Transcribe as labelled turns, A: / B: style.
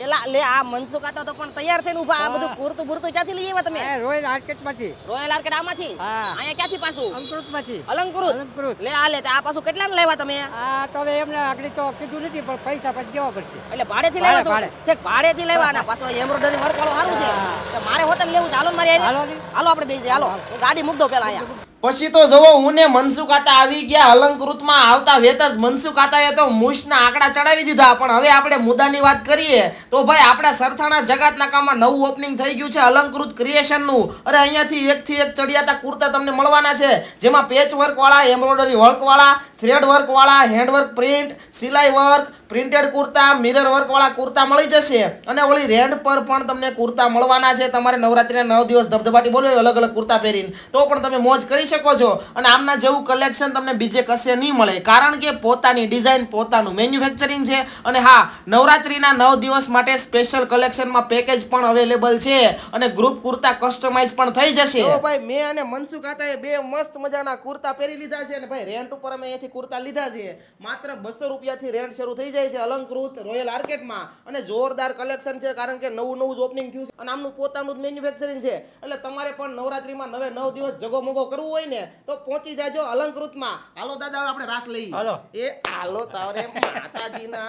A: એલા લે આ મનસુખ આતા તો પણ તૈયાર થઈને ઊભા આ બધું કુર્તું બુર્તું ક્યાંથી લઈ આવ્યા તમે
B: રોયલ માર્કેટમાંથી.
A: રોયલ આર્કેડ આમાંથી
B: હા.
A: અહીંયા ક્યાંથી પાછું
B: અંકૃતમાંથી.
A: અલંકૃત
B: અલંકૃત.
A: લે આ લે આ પાછું કેટલાને લાવ્યા તમે
B: આ તો હવે એમને આગળ તો કીધું નથી પણ પૈસા પછી દેવા પડશે.
A: એટલે ભાડેથી લાવ્યા છો
B: ભાડે.
A: ઠીક ભાડેથી લાવ્યા ને પાછો એમ્બ્રોઇડરી વર્ક વાળું સારું છે તો મારે હોટલ લેવું છે હાલો ને મારી હારે.
B: હાલો ને.
A: હાલો આપણે બેસી હાલો હું ગાડી મૂક દઉં પેલા અહીંયા
C: પછી તો જુઓ હું ને મનસુખ આતા આવી ગયા અલંકૃતમાં આવતા વેત જ મનસુખ આતાએ તો મૂછના આંકડા ચડાવી દીધા પણ હવે આપણે મુદ્દાની વાત કરીએ તો ભાઈ આપણા સરથાણા જગતનાકામાં નવું ઓપનિંગ થઈ ગયું છે અલંકૃત ક્રિએશનનું અરે અહીંયાથી એકથી એક ચડિયાતા કુર્તા તમને મળવાના છે જેમાં પેચ વર્ક વાળા એમ્બ્રોઇડરી વર્ક વાળા થ્રેડ વર્ક વાળા હેન્ડ વર્ક પ્રિન્ટ સિલાઈ work printed kurta mirror work વાળા કુર્તા મળી જશે અને વળી રેન્ટ પર પણ તમને કુર્તા મળવાના છે તમારે નવરાત્રીના 9 દિવસ ધબધબાટી બોલો અલગ અલગ કુર્તા પહેરીને તો પણ તમે મોજ કરી શકો છો અને આમના જેવું કલેક્શન તમને બીજે કશે નહીં મળે કારણ કે પોતાની ડિઝાઇન પોતાનું મેન્યુફેક્ચરિંગ છે અને હા નવરાત્રીના 9 દિવસ માટે સ્પેશિયલ કલેક્શનમાં પેકેજ પણ અવેલેબલ છે અને ગ્રુપ કુર્તા કસ્ટમાઇઝ પણ થઈ જશે તો ભાઈ મેં અને મનસુખ આતાએ બે મસ્ત મજાના કુર્તા પહેરી લીધા છે અને ભાઈ રેન્ટ ઉપર અમે અહીંયાથી કુર્તા લીધા છે માત્ર 200 રૂપિયાથી રેન્ટ શરૂ થઈ જાય છે અલંકૃત રોયલ આર્કેટમાં અને જોરદાર કલેક્શન છે કારણ કે નવું જ ઓપનિંગ થયું છે અને આમનું પોતાનું જ મેન્યુફેક્ચરિંગ છે એટલે તમારે પણ નવરાત્રીમાં 9 દિવસ જગોમગો કરવું હોય ને તો પહોંચી જાજો અલંકૃતમાં હાલો દાદા આપણે રાસ લઈ
B: હાલો.
C: એ હાલો તારે માતાજીના